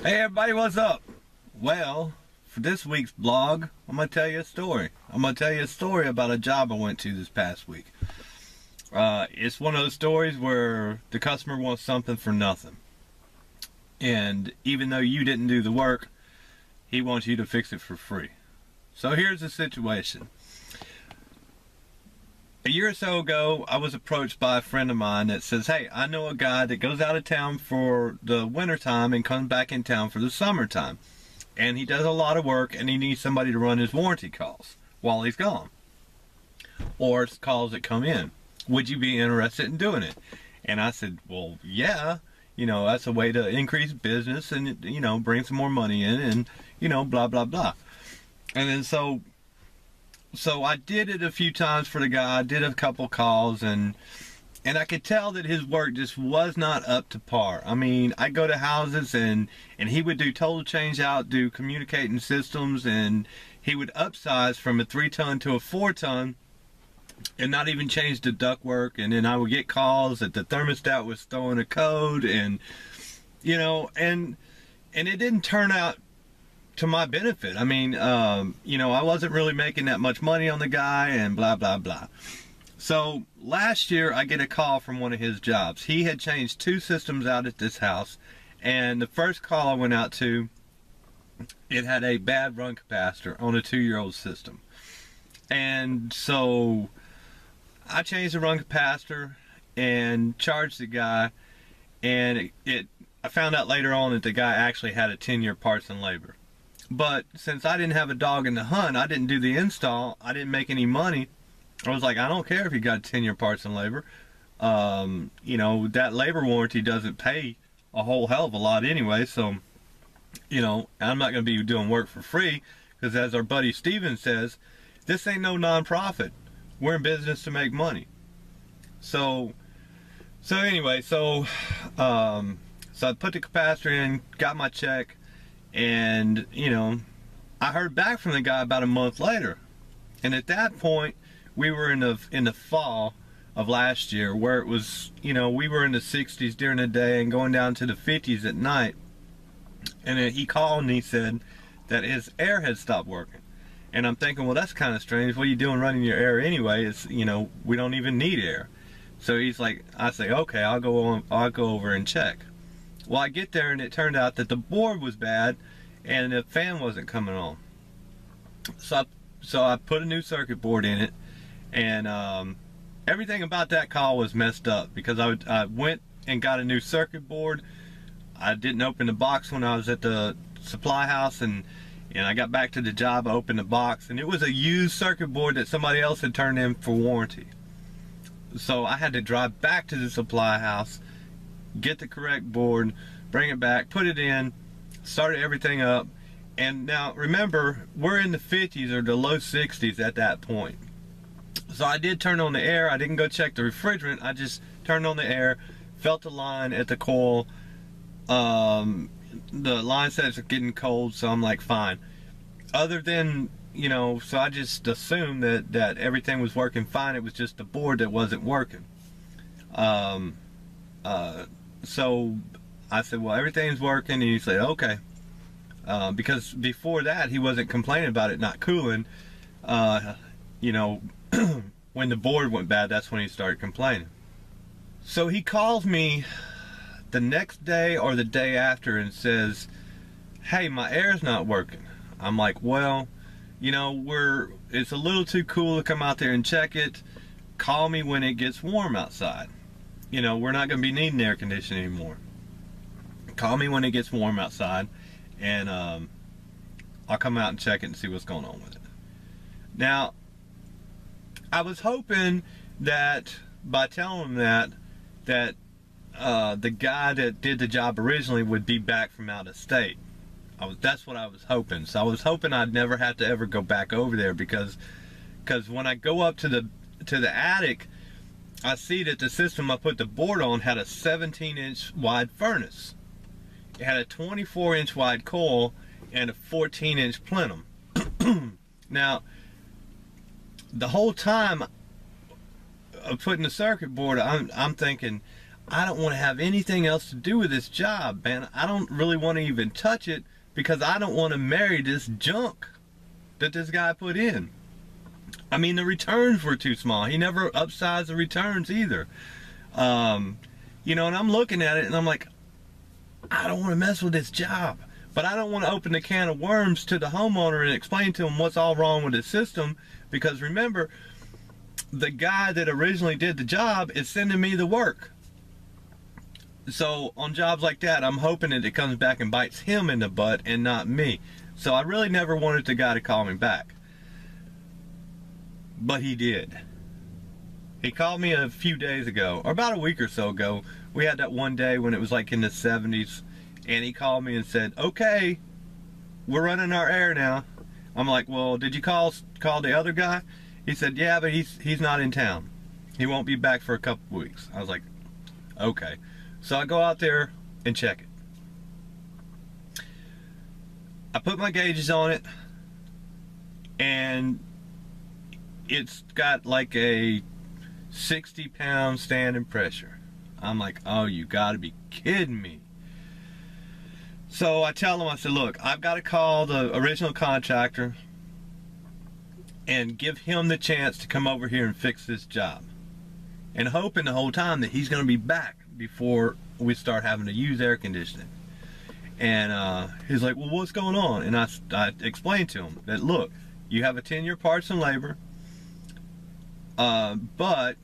Hey everybody, what's up? Well, for this week's blog, I'm going to tell you a story. I'm going to tell you a story about a job I went to this past week. It's one of those stories where the customer wants something for nothing. And even though you didn't do the work, he wants you to fix it for free. So here's the situation. A year or so ago, I was approached by a friend of mine that says, hey, I know a guy that goes out of town for the winter time and comes back in town for the summertime. And he does a lot of work and he needs somebody to run his warranty calls while he's gone. Or calls that come in. Would you be interested in doing it? And I said, well, yeah. You know, that's a way to increase business and, you know, bring some more money in and, you know, blah, blah, blah. And then so I did it a few times for the guy. I did a couple calls, and I could tell that his work just was not up to par. I mean, I go to houses and he would do total change out, do communicating systems, and he would upsize from a 3-ton to a 4-ton and not even change the ductwork. And then I would get calls that the thermostat was throwing a code, and you know, and it didn't turn out to my benefit. I mean, you know, I wasn't really making that much money on the guy and blah, blah, blah. So last year I get a call from one of his jobs. He had changed 2 systems out at this house, and the first call I went out to, it had a bad run capacitor on a 2-year-old system. And so I changed the run capacitor and charged the guy, and I found out later on that the guy actually had a 10-year parts and labor. But since I didn't have a dog in the hunt, I didn't do the install, I didn't make any money. I was like, I don't care if you got 10-year parts and labor. You know, that labor warranty doesn't pay a whole hell of a lot anyway. So, you know, I'm not going to be doing work for free, because as our buddy Steven says, this ain't no non-profit. We're in business to make money. So anyway, so I put the capacitor in, got my check. And, you know, I heard back from the guy about a month later. And at that point, we were in the fall of last year, where it was, you know, we were in the 60s during the day and going down to the 50s at night. And he called and he said that his air had stopped working. And I'm thinking, well, that's kind of strange. What are you doing running your air anyway? It's, you know, we don't even need air. So he's like, I say, okay, I'll go over and check. Well, I get there and it turned out that the board was bad and the fan wasn't coming on. So I put a new circuit board in it, and everything about that call was messed up, because I went and got a new circuit board. I didn't open the box when I was at the supply house, and I got back to the job, I opened the box, and it was a used circuit board that somebody else had turned in for warranty. So I had to drive back to the supply house, get the correct board, bring it back, put it in, start everything up. And now remember, we're in the 50s or the low 60s at that point. So I did turn on the air. I didn't go check the refrigerant. I just turned on the air, felt the line at the coil. The line says it's getting cold, so I'm like, fine. Other than, you know, so I just assumed that everything was working fine. It was just the board that wasn't working. So I said, well, everything's working, and he said, okay. Because before that, he wasn't complaining about it not cooling. You know, when the board went bad, that's when he started complaining. So he calls me the next day or the day after and says, hey, my air's not working. I'm like, well, you know, it's a little too cool to come out there and check it. Call me when it gets warm outside. You know, we're not going to be needing air conditioning anymore. Call me when it gets warm outside, and I'll come out and check it and see what's going on with it. Now, I was hoping that by telling him that the guy that did the job originally would be back from out of state. That's what I was hoping. So I was hoping I'd never have to ever go back over there, because when I go up to the attic, I see that the system I put the board on had a 17-inch wide furnace. It had a 24-inch wide coil and a 14-inch plenum. Now, the whole time of putting the circuit board, I'm thinking, I don't want to have anything else to do with this job, man. I don't really want to even touch it because I don't want to marry this junk that this guy put in. I mean, the returns were too small. He never upsized the returns either. You know, and I'm looking at it and I'm like, I don't want to mess with this job. But I don't want to open the can of worms to the homeowner and explain to him what's all wrong with his system. Because remember, the guy that originally did the job is sending me the work. So on jobs like that, I'm hoping that it comes back and bites him in the butt and not me. So I really never wanted the guy to call me back. But he did. He called me a few days ago, or about a week or so ago. We had that one day when it was like in the 70s, and he called me and said, okay, we're running our air now. I'm like, well, did you call the other guy? He said, yeah, but he's not in town. He won't be back for a couple weeks. I was like, okay. So I go out there and check it. I put my gauges on it, and it's got like a 60-pound standing pressure. I'm like, oh, you gotta be kidding me. So I tell him, I said, look, I've got to call the original contractor and give him the chance to come over here and fix this job. And hoping the whole time that he's going to be back before we start having to use air conditioning. And he's like, well, what's going on? And I explained to him that, look, you have a 10-year parts and labor, but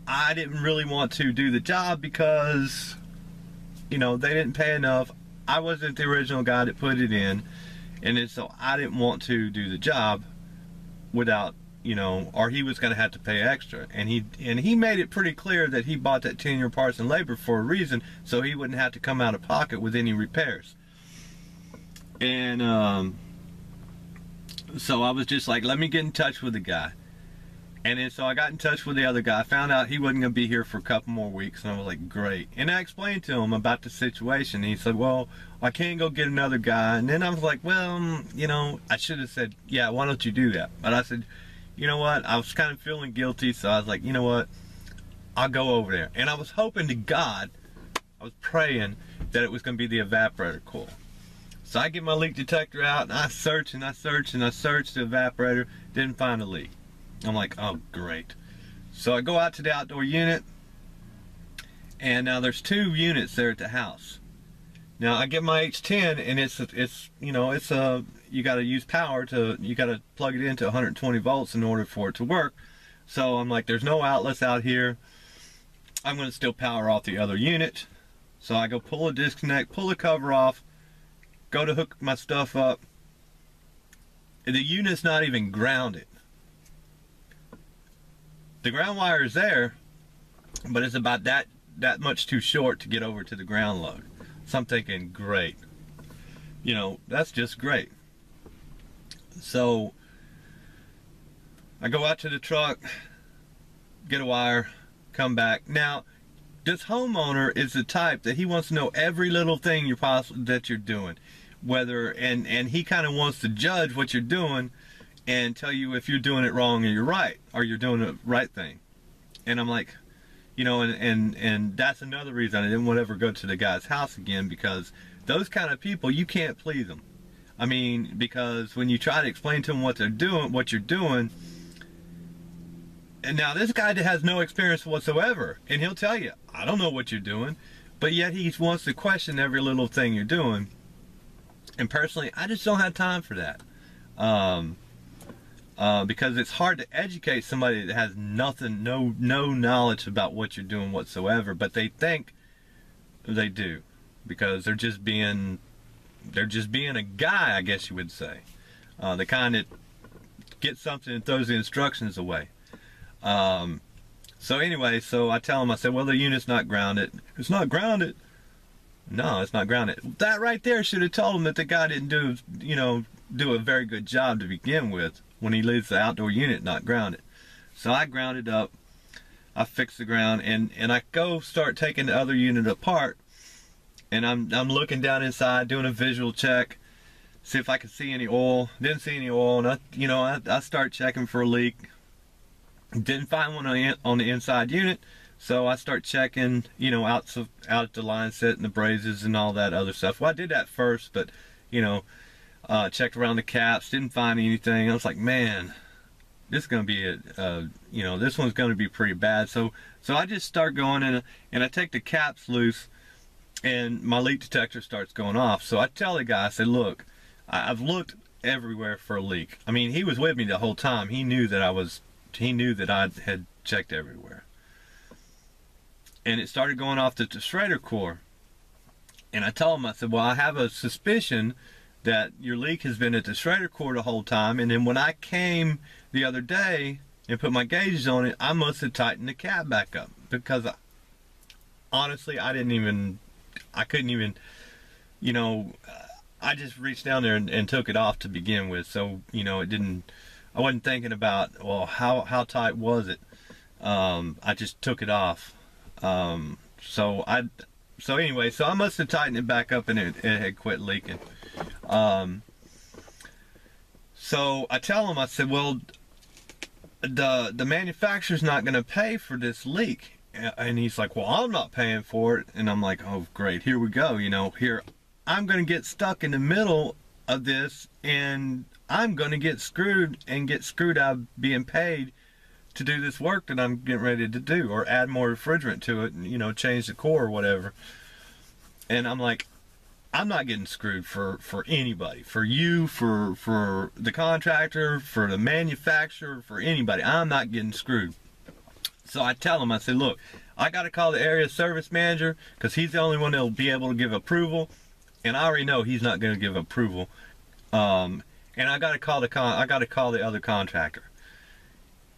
I didn't really want to do the job because, you know, they didn't pay enough. I wasn't the original guy that put it in, and then so I didn't want to do the job without, you know, or he was going to have to pay extra. And he made it pretty clear that he bought that 10-year parts and labor for a reason, so he wouldn't have to come out of pocket with any repairs. And so I was just like, let me get in touch with the guy. And then so I got in touch with the other guy, found out he wasn't going to be here for a couple more weeks, and I was like, great. And I explained to him about the situation. He said, well, I can't go get another guy. And then I was like, well, you know, I should have said, yeah, why don't you do that? But I said, you know what, I was kind of feeling guilty, so I was like, you know what, I'll go over there. And I was hoping to God, I was praying that it was going to be the evaporator coil. So I get my leak detector out, and I search and I search and I search the evaporator, didn't find a leak. I'm like, oh, great. So I go out to the outdoor unit, and now there's 2 units there at the house. Now I get my H10, and it's you know, it's you got to use power to, you got to plug it into 120 volts in order for it to work. So I'm like, there's no outlets out here. I'm going to still power off the other unit. So I go pull a disconnect, pull the cover off, go to hook my stuff up. The unit's not even grounded. The ground wire is there, but it's about that much too short to get over to the ground load. So I'm thinking, great. You know, that's just great. So I go out to the truck, get a wire, come back. Now, this homeowner is the type that he wants to know every little thing that you're doing. Whether, and he kind of wants to judge what you're doing and tell you if you're doing it wrong or you're right, or you're doing the right thing. And I'm like, you know, and that's another reason I didn't want to ever go to the guy's house again, because those kind of people, you can't please them. I mean, because when you try to explain to them what they're doing, what you're doing, and now this guy that has no experience whatsoever, and he'll tell you, I don't know what you're doing, but yet he wants to question every little thing you're doing. And personally, I just don't have time for that. Because it's hard to educate somebody that has nothing, no knowledge about what you're doing whatsoever, but they think they do, because they're just being a guy, I guess you would say. The kind that gets something and throws the instructions away. So anyway, so I tell him, I said, well, the unit's not grounded. It's not grounded. No, it's not grounded. That right there should have told him that the guy didn't do a very good job to begin with when he leaves the outdoor unit not grounded. So I grounded up, I fixed the ground, and I go start taking the other unit apart, and I'm looking down inside, doing a visual check, see if I could see any oil. Didn't see any oil, and I start checking for a leak. Didn't find one on the inside unit, So I start checking, you know, out the line set and the brazes and all that other stuff. Well, I did that first, but, you know, checked around the caps, didn't find anything. I was like, man, this is going to be you know, this one's going to be pretty bad. So I just start going in and I take the caps loose and my leak detector starts going off. So I tell the guy, I said, look, I've looked everywhere for a leak. I mean, he was with me the whole time. He knew that I had checked everywhere. And it started going off the shredder core. And I told him, I said, well, I have a suspicion that your leak has been at the shredder core the whole time. And then when I came the other day and put my gauges on it, I must have tightened the cap back up. Because honestly, I couldn't even, you know, I just reached down there and took it off to begin with. So, you know, I wasn't thinking about, well, how tight was it? I just took it off. So anyway, so I must have tightened it back up and it had quit leaking. So I tell him, I said, well, the manufacturer's not going to pay for this leak. And he's like, well, I'm not paying for it. And I'm like, oh, great, here we go. You know, here, I'm going to get stuck in the middle of this and I'm going to get screwed out of being paid to do this work that I'm getting ready to do, or add more refrigerant to it and, you know, change the core or whatever. And I'm like, I'm not getting screwed for anybody, for you, for the contractor, for the manufacturer, for anybody. I'm not getting screwed. So I tell him, I said, look, I got to call the area service manager because he's the only one that'll be able to give approval, and I already know he's not going to give approval. And I got to call the other contractor.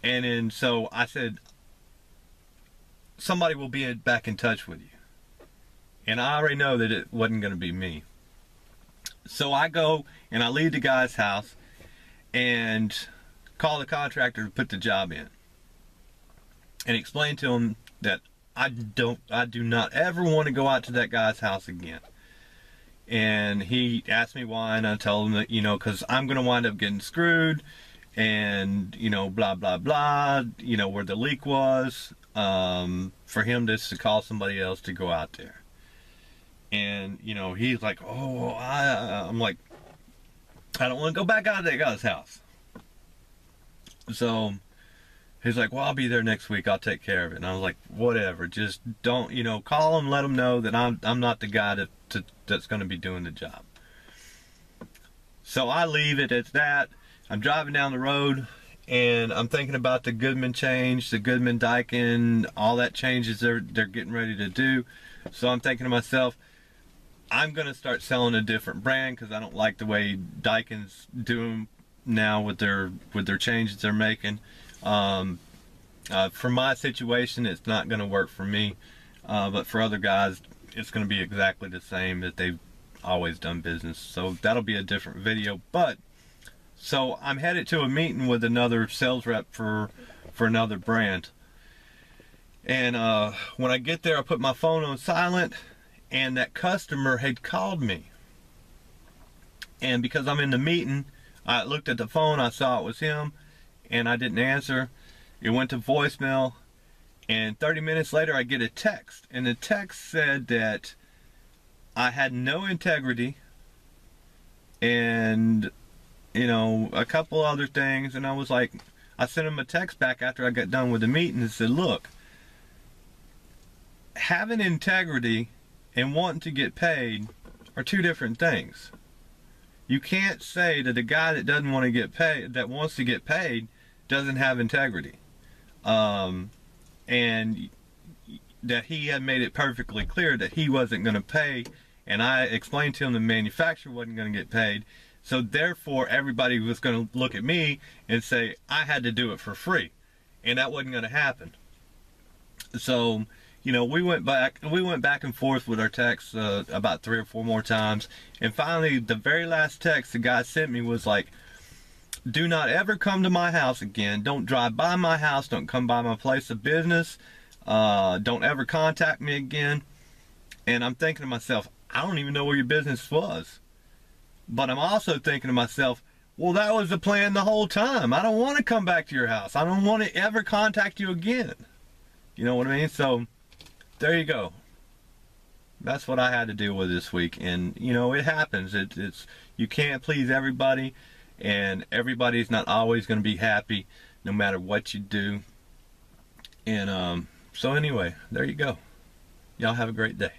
And then so I said, somebody will be back in touch with you. And I already know that it wasn't going to be me. So I go and I leave the guy's house and call the contractor to put the job in. And explain to him that I do not ever want to go out to that guy's house again. And he asked me why, and I told him that, you know, because I'm going to wind up getting screwed. And, you know, blah, blah, blah, you know, where the leak was, for him just to call somebody else to go out there. And, you know, he's like, oh, I'm like, I don't want to go back out to that guy's house. So he's like, well, I'll be there next week. I'll take care of it. And I was like, whatever, just don't, you know, call him, let him know that I'm not the guy that's going to be doing the job. So I leave it at that. I'm driving down the road and I'm thinking about the Goodman change, the Goodman Daikin, all that changes they're getting ready to do. So I'm thinking to myself, I'm going to start selling a different brand because I don't like the way Daikin's doing now with their changes they're making. For my situation, it's not going to work for me, but for other guys, it's going to be exactly the same that they've always done business. So that'll be a different video. But so I'm headed to a meeting with another sales rep for another brand. And when I get there, I put my phone on silent, and that customer had called me. And because I'm in the meeting, I looked at the phone, I saw it was him, and I didn't answer. It went to voicemail, and 30 minutes later I get a text. And the text said that I had no integrity, and you know, a couple other things. And I was like, I sent him a text back after I got done with the meeting and said, look, having integrity and wanting to get paid are two different things. You can't say that the guy that doesn't want to get paid, that wants to get paid, doesn't have integrity. And that he had made it perfectly clear that he wasn't going to pay, and I explained to him the manufacturer wasn't going to get paid. So therefore, everybody was going to look at me and say I had to do it for free, and that wasn't going to happen. So, you know, we went back and forth with our texts about 3 or 4 more times, and finally, the very last text the guy sent me was like, "Do not ever come to my house again. Don't drive by my house. Don't come by my place of business. Don't ever contact me again." And I'm thinking to myself, I don't even know where your business was. But I'm also thinking to myself, well, that was the plan the whole time. I don't want to come back to your house. I don't want to ever contact you again. You know what I mean? So there you go. That's what I had to deal with this week, and you know, it happens. It's you can't please everybody, and everybody's not always going to be happy no matter what you do. And so anyway, there you go. Y'all have a great day.